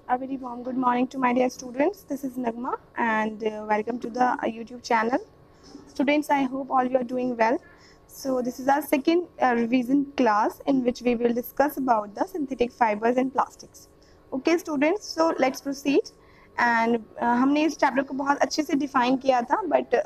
A very warm good morning to my dear students. This is Nagma and welcome to the YouTube channel. Students, I hope all you are doing well. So this is our second revision class in which we will discuss about the synthetic fibers and plastics. Okay students, so let's proceed. And हमने इस chapter को बहुत अच्छे से define किया था, but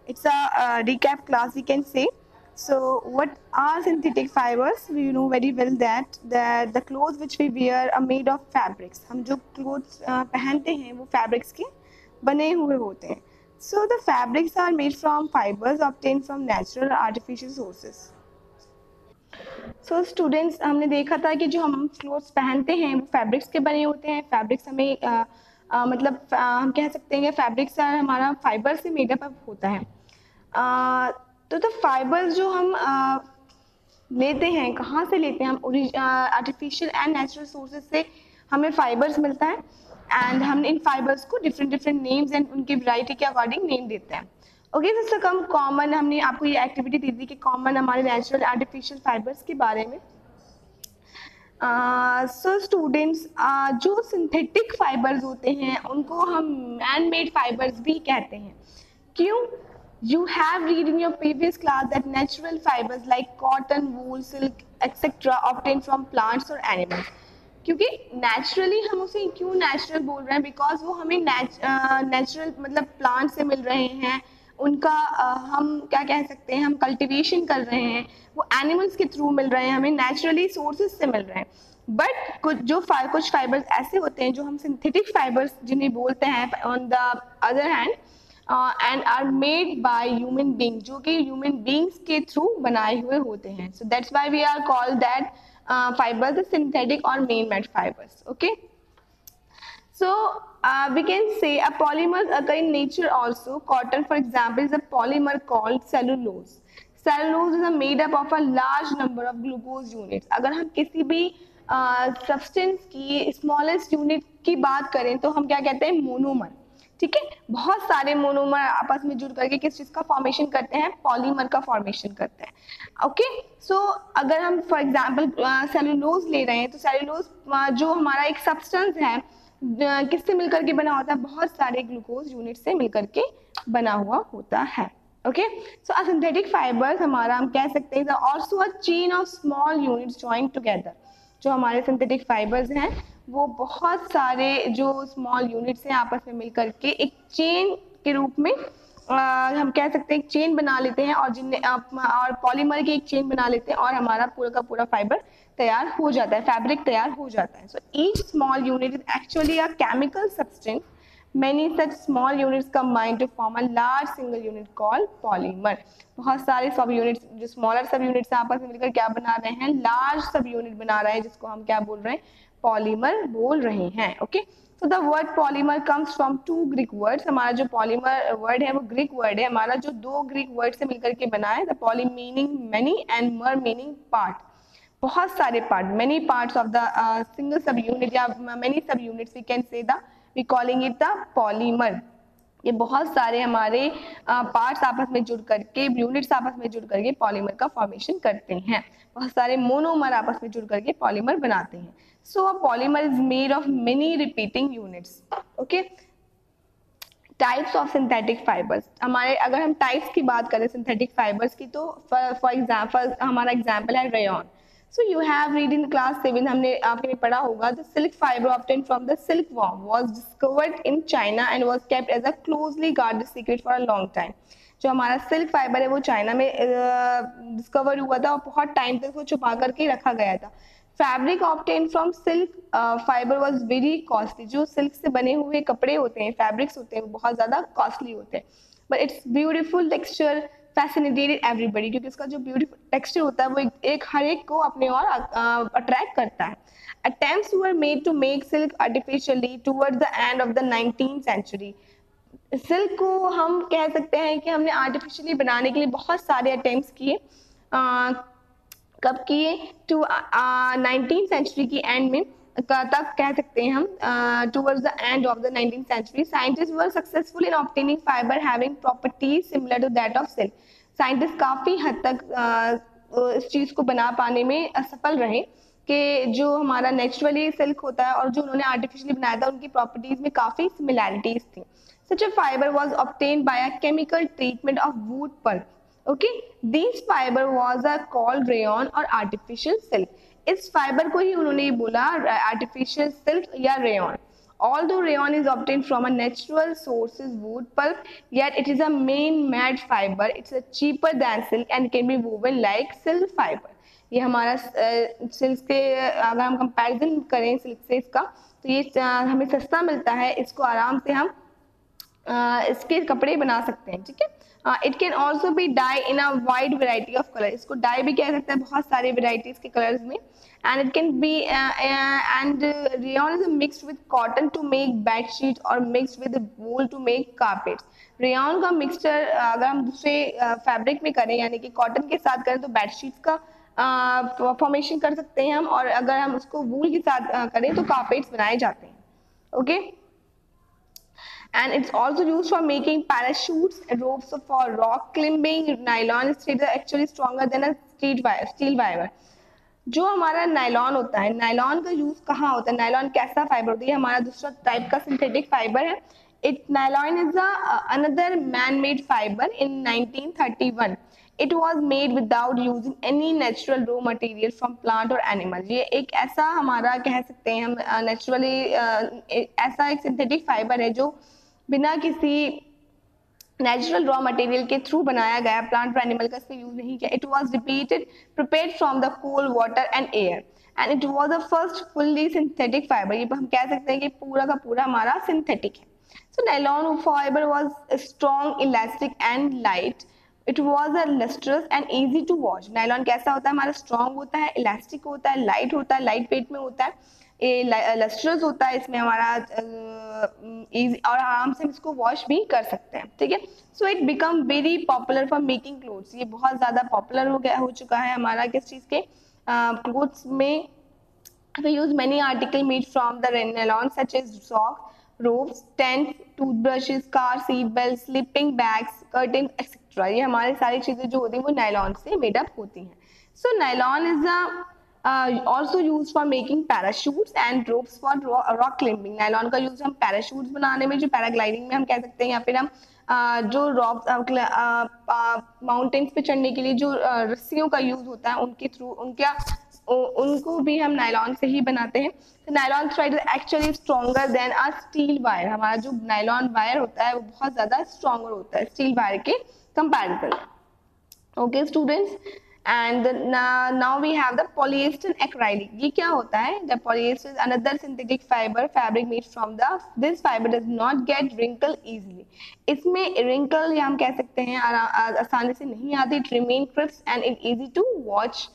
it's a recap class we can say. So what are synthetic fibers? We know very well that the clothes which we wear are made of fabrics. हम जो clothes पहनते हैं वो fabrics के बने हुए होते हैं. So the fabrics are made from fibers obtained from natural or artificial sources. So students, हमने देखा था कि जो हम clothes पहनते हैं वो fabrics के बने होते हैं. Fabrics हमें मतलब हम कह सकते हैं कि fabrics हमारा fiber से made up होता है. तो फाइबर्स जो हम लेते हैं कहाँ से लेते हैं हम आर्टिफिशियल एंड नेचुरल सोर्सेज से हमें फाइबर्स मिलता है एंड हम इन फाइबर्स को डिफरेंट नेम्स एंड उनकी वैरायटी के अकॉर्डिंग नेम देते हैं. ओके सबसे कम कॉमन हमने आपको ये एक्टिविटी दी थी कि कॉमन हमारे नेचुरल आर्टिफिशियल फाइबर्स के बारे में. सो स्टूडेंट्स, जो सिंथेटिक फाइबर्स होते हैं उनको हम मैन मेड फाइबर्स भी कहते हैं. क्यों? You have read in your previous class that natural fibers like cotton, wool, silk, etc. obtained from plants or animals. क्योंकि naturally हम उसे क्यों natural बोल रहे हैं? Because वो हमें natural मतलब plant से मिल रहे हैं, उनका हम क्या कह सकते हैं, हम cultivation कर रहे हैं, वो animals के through मिल रहे हैं, हमें naturally sources से मिल रहे हैं. बट कुछ फाइबर्स ऐसे होते हैं जो हम सिंथेटिक फाइबर्स जिन्हें बोलते हैं on the other hand and are made by human beings, जो कि human beings के through बनाए हुए होते हैं. So that's why we are called that fibers the synthetic or man-made fibers. Okay. So we can say a polymers occur in nature also. Cotton, for example, is a polymer called cellulose. Cellulose is made up of a large number of glucose units. अगर हम किसी भी substance की smallest unit की बात करें तो हम क्या कहते हैं? मोनोमर. ठीक है, बहुत सारे मोनोमर आपस में जुड़ करके किस चीज का फॉर्मेशन करते हैं? पॉलीमर का फॉर्मेशन करते हैं. ओके, सो अगर हम फॉर एग्जांपल सेलुलोज ले रहे हैं तो सेलुलोज जो हमारा एक सब्सटेंस है किससे मिलकर के बना होता है? बहुत सारे ग्लूकोज यूनिट से मिलकर के बना हुआ होता है. ओके, सो अ सिंथेटिक फाइबर्स हमारा हम कह सकते हैं also a chain of small units joined together. जो हमारे सिंथेटिक फाइबर्स हैं वो बहुत सारे जो स्मॉल यूनिट्स हैं आपस में मिलकर के एक चेन के रूप में हम कह सकते हैं एक चेन बना लेते हैं और पॉलीमर की एक चेन बना लेते हैं और हमारा पूरा का पूरा फाइबर तैयार हो जाता है, फैब्रिक तैयार हो जाता है. So each small unit is actually a chemical substance. Many such small units combine to form a large single unit called polymer. बहुत सारे सब यूनिट्स जो स्मॉलर सब यूनिट्स आपस में मिलकर क्या बना रहे हैं? लार्ज सब यूनिट बना रहे हैं जिसको हम क्या बोल रहे हैं? पॉलीमर बोल रहे हैं. Okay, so the word polymer comes from two Greek words. हमारा जो पॉलीमर वर्ड है वो ग्रीक वर्ड है हमारा जो दो ग्रीक वर्ड से मिलकर के बना है. The poly meaning many and mer meaning part. बहुत सारे part, many parts of the single sub unit या many sub units we can say the we calling it the polymer. ये बहुत सारे हमारे पार्ट्स आपस में जुड़ करके यूनिट्स आपस में जुड़ करके पॉलीमर का फॉर्मेशन करते हैं. बहुत सारे मोनोमर आपस में जुड़ करके पॉलीमर बनाते हैं. So a polymer is made of many repeating units. Okay, types of synthetic fibres. हमारे अगर हम टाइप्स की बात करें सिंथेटिक फाइबर्स की तो फॉर एग्जाम्पल हमारा एग्जाम्पल है rayon. So you have read in class 7 हमने आपने पढ़ा होगा the silk fiber obtained from the silkworm was discovered in China and was kept as a closely guarded secret for a long time. जो हमारा silk fibre है वो China में discover हुआ था और बहुत टाइम तक वो छुपा करके रखा गया था. Fabric obtain from silk fibre was very costly. जो सिल्क से बने हुए कपड़े होते हैं, फैब्रिक्स होते हैं, वो बहुत ज्यादा कॉस्टली होते हैं. But it's beautiful texture fascinated everybody, क्योंकि उसका जो ब्यूटीफुल टेक्सचर होता है वो एक हर एक को अपने और अट्रैक्ट करता है. Attempts were made to make silk artificially towards the end of the 19th century. Silk को हम कह सकते हैं कि हमने आर्टिफिशियली बनाने के लिए बहुत सारे अटेम्प्ट्स किए. कब किए? टू 19th सेंचुरी की एंड में तक कह सकते हैं हम. Towards the end of the 19th century scientist were successful in obtaining fibre having properties similar to that of silk. Scientist काफी हद तक इस चीज को बना पाने में असफल रहे कि जो हमारा नेचुरली सिल्क होता है और जो उन्होंने आर्टिफिशियली बनाया था उनकी प्रॉपर्टीज में काफी सिमिलैरिटीज थी. Such a fiber was obtained by a chemical treatment of wood pulp. Okay, these fiber was a called rayon or artificial silk. इस फाइबर को ही उन्होंने बोला artificial silk या rayon. Although rayon is obtained from a natural sources wood pulp, yet it is a man-made fiber. It's a cheaper than silk and can be woven like silk fiber. ये हमारा silk से अगर हम comparison करें silk से इसका तो ये हमें सस्ता मिलता है. इसको आराम से हम इसके कपड़े बना सकते हैं. ठीक है. It can also be dye in a wide variety of colour. इसको डाई भी कह सकते हैं बहुत सारे वेराइटीज के कलर्स में. And it can be and rayon is mixed with cotton to make bedsheet और mixed with wool to make carpets. Rayon का मिक्सचर अगर हम दूसरे फैब्रिक में करें यानी कि कॉटन के साथ करें तो बेडशीट्स का फॉर्मेशन कर सकते हैं हम, और अगर हम उसको वूल के साथ करें तो कारपेट्स बनाए जाते हैं. Okay. And it's also used for making parachutes, ropes for rock climbing. Nylon threads are actually stronger than a steel wire. जो हमारा नायलॉन होता है, नायलॉन का यूज कहाँ होता है, नायलॉन कैसा फाइबर होता है, ये हमारा दूसरा टाइप का सिंथेटिक फाइबर है. Nylon is another man made fibre in 1931. It was made without using any natural raw material from plant or animal. ये एक ऐसा हमारा कह सकते हैं हम नेचुरली ऐसा एक सिंथेटिक फाइबर है जो बिना किसी नेचुरल रॉ मटेरियल के थ्रू बनाया गया, प्लांट और एनिमल का इसमें यूज नहीं किया. It was prepared from the coal water and air and it was the first fully synthetic fibre. ये हम कह सकते हैं कि पूरा का पूरा हमारा सिंथेटिक है. So nylon fibre was strong, elastic and light. It was a lustrous and easy to wash. Nylon कैसा होता है, हमारा स्ट्रॉन्ग होता है, इलास्टिक होता है, लाइट होता है, लाइट वेट में होता है, ये लस्ट्रस होता है, इसमें हमारा इजी और आराम से इसको वॉश भी कर सकते हैं. ठीक है. So it become very popular for making clothes. ये बहुत ज़्यादा पॉपुलर हो चुका है हमारा किस चीज़ के क्लोथ्स में. We use many articles made from the nylon such as socks, ropes, tents, toothbrushes, car seat belts, sleeping bags, curtains, etc. ये हमारी सारी चीजें जो होती हैं वो नायलॉन से मेड अप होती हैं. So nylon is also used for making parachutes and ropes for rock climbing. Nylon का यूज हम पैराशूट्स बनाने में, जो पैराग्लाइडिंग में हम कह सकते हैं, या फिर हम जो रॉक माउंटेन्स पे चढ़ने के लिए जो रस्सियों का यूज होता है उनके थ्रू उनको भी हम नायलॉन से ही बनाते हैं. तो nylon thread actually stronger than a steel wire. हमारा जो नायलॉन वायर होता है वो बहुत ज्यादा स्ट्रॉन्गर होता है स्टील वायर के comparison. Okay students, and now we have the polyester acrylic. ये क्या होता है? The polyester is another synthetic fibre fabric made from this fibre does not get wrinkle easily. इसमें रिंकल या हम कह सकते हैं आसानी से नहीं आती. It remain crisp and it easy to wash.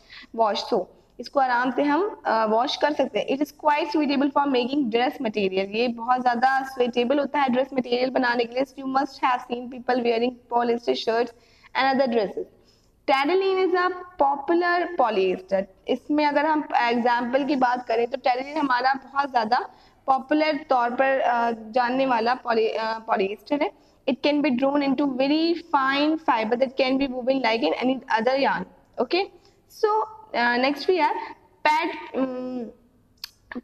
So इसको आराम से हम वॉश कर सकते हैं. It is quite suitable for making dress material. ये बहुत ज्यादा सुइटेबल होता है ड्रेस मटेरियल बनाने के लिए. You must have seen people wearing polyester shirts and other dresses. Terylene is a popular polyester. इसमें अगर हम एग्जाम्पल की बात करें तो टेरिलीन हमारा बहुत ज्यादा पॉपुलर तौर पर जानने वाला पॉलिएस्टर है. It can B drone into very fine fibre that can be woven like in any other yarn. Okay, so next we have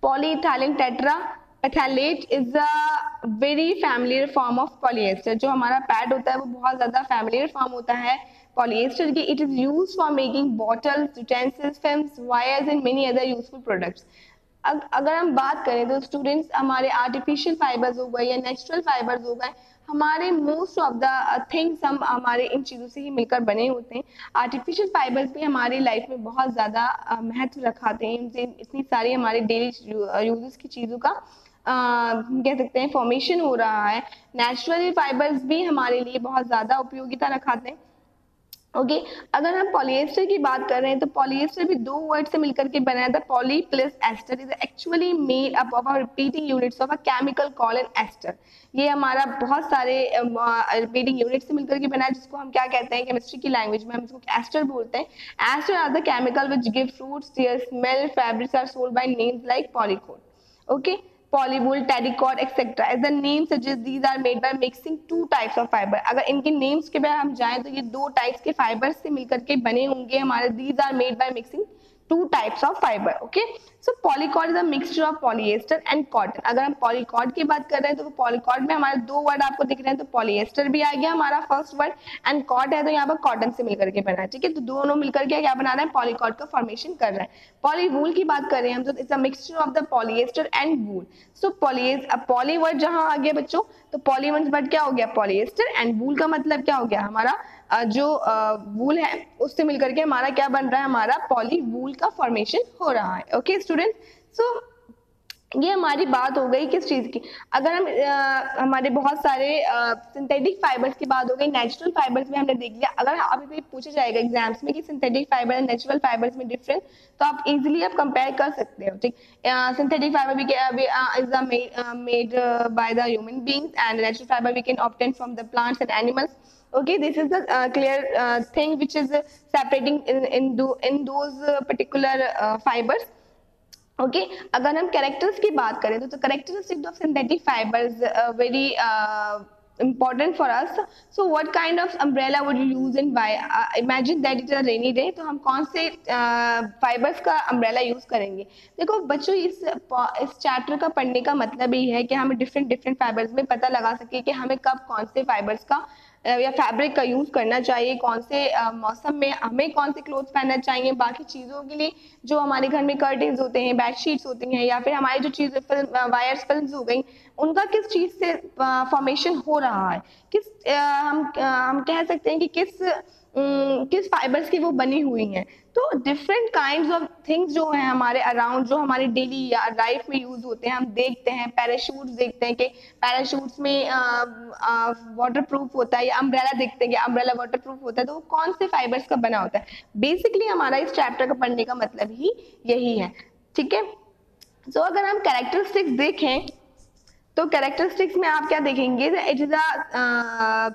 polyethylene tetraphthalate is a very familiar form of polyester. जो हमारा pad होता है वो बहुत ज़्यादा familiar form होता है polyester की. It is used for making bottles, utensils, films, wires and many other useful products. अगर हम बात करें तो स्टूडेंट्स हमारे आर्टिफिशियल फाइबर्स हो गए या नेचुरल फाइबर्स हो गए, हमारे मोस्ट ऑफ द थिंग्स हम हमारे इन चीज़ों से ही मिलकर बने होते हैं. आर्टिफिशियल फाइबर्स भी हमारी लाइफ में बहुत ज़्यादा महत्व रखाते हैं. इनसे इतनी सारी हमारे डेली यूजेस की चीज़ों का कह सकते हैं फॉर्मेशन हो रहा है. नेचुरल फाइबर्स भी हमारे लिए बहुत ज़्यादा उपयोगिता रखाते हैं. ओके, अगर हम पॉलिएस्टर की बात कर रहे हैं तो पॉलिएस्टर भी दो वर्ड से मिलकर के बना था. Poly plus ester is actually made up of repeating units of a chemical called ester. ये हमारा बहुत सारे रिपीटिंग यूनिट से मिलकर के बना है, जिसको हम क्या कहते हैं केमिस्ट्री की लैंग्वेज में हम इसको एस्टर बोलते हैं. Ester are the chemical which give fruits their smell. Fabrics are sold by names like polycot. Okay, polywool, terracotta, etc. As the name suggests, these are made by mixing two types of fiber. अगर इनके names के बारे हम जाएं तो ये दो types के fibers से मिलकर के बने होंगे हमारे. These are made by mixing two types of fiber. Okay, so polycot is a mixture of polyester and cotton. अगर हम polycot की बात कर रहे हैं तो polycot में हमारे दो वर्ड आपको दिख रहे हैं, तो polyester भी आ गया हमारा फर्स्ट वर्ड, एंड cot है तो यहाँ पर कॉटन से मिलकर के बना है, ठीक है, तो दोनों मिलकर के क्या बना रहे हैं, polycot का फॉर्मेशन कर रहा है. पॉलीवूल की बात कर रहे हैं हम तो it's a mixture of the polyester and wool. So poly word जहां आ गया बच्चों, तो पॉली वर्ड क्या हो गया, पॉलिएस्टर, एंड वूल का मतलब क्या हो गया हमारा जो वूल है उससे मिलकर के हमारा क्या बन रहा है, हमारा पॉली वूल का फॉर्मेशन हो रहा है. ओके स्टूडेंट, सो ये हमारी बात हो गई किस चीज की. अगर हम हमारे बहुत सारे सिंथेटिक फाइबर्स की बात हो गई, नेचुरल फाइबर्स में हमने देख लिया. अगर अभी पूछा जाएगा एग्जाम्स में कि synthetic fibre and natural fibres में डिफरेंस, तो आप इजीली आप कंपेयर कर सकते हो. ठीक, synthetic fibre is made by the human beings and natural fibre we can obtain from the plants and animals. Okay, this is the clear thing which is separating in those particular fibers. Okay, अगर हम characters की बात करें तो characteristic of synthetic fibres very important for us. So what kind of umbrella would you use and why? Imagine that it is a rainy day, तो हम कौन से फाइबर्स का अम्ब्रेला यूज करेंगे. देखो बच्चों, इस चैप्टर का पढ़ने का मतलब ये है कि हमें डिफरेंट फाइबर्स में पता लगा सके कि हमें कब कौन से फाइबर्स का या फैब्रिक का यूज करना चाहिए, कौन से मौसम में हमें कौन से क्लोथ्स पहनना चाहिए. बाकी चीजों के लिए जो हमारे घर में कर्टेन्स होते हैं, बेडशीट्स होती हैं, या फिर हमारी जो चीज वायर्स फिल्म्स हो गई, उनका किस चीज से फॉर्मेशन हो रहा है, किस हम कह सकते हैं कि किस फाइबर्स की वो बनी हुई हैं. तो डिफरेंट काइंड्स ऑफ थिंग्स जो है हमारे अराउंड, जो हमारी डेली लाइफ में यूज होते हैं, हम देखते हैं पैराशूट्स, देखते हैं कि पैराशूट्स में वाटर प्रूफ होता है, या अम्ब्रेला देखते हैं कि अम्ब्रेला वाटर प्रूफ होता है, तो वो कौन से फाइबर्स का बना होता है. बेसिकली हमारा इस चैप्टर का पढ़ने का मतलब ही यही है. ठीक है, तो अगर हम कैरेक्टरिस्टिक्स देखें तो कैरेक्टरिस्टिक्स में आप क्या देखेंगे, it is a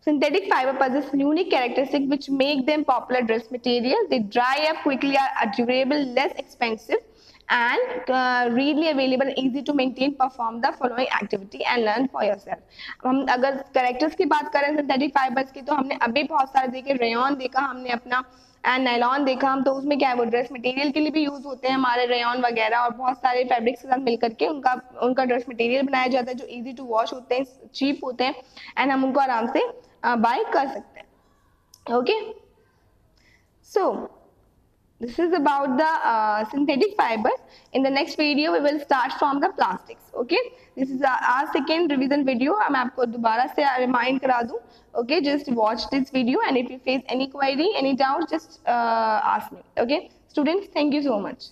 synthetic fiber possess unique characteristics which make them popular dress material. They dry up quickly, are durable, less expensive, and readily available, easy to maintain. Perform the following activity and learn for yourself. हम अगर characters की बात करें synthetic fibres की, तो हमने अभी बहुत सारे देखे, रेयन देखा हमने अपना, एंड नायलॉन देखा हम, तो उसमें क्या है, वो ड्रेस मटेरियल के लिए भी यूज होते हैं हमारे रेयन वगैरह, और बहुत सारे फैब्रिक्स के साथ मिलकर के उनका ड्रेस मटेरियल बनाया जाता है, जो इजी टू वॉश होते हैं, चीप होते हैं, एंड हम उनको आराम से बाय कर सकते हैं. Okay, so this is about the synthetic fibers. In the next video we will start from the plastics. Okay, this is our second revision video. मैं आपको दोबारा से remind करा दूं. Okay, just watch this video, and if you face any query, any doubt, just ask me. Okay, students, thank you so much.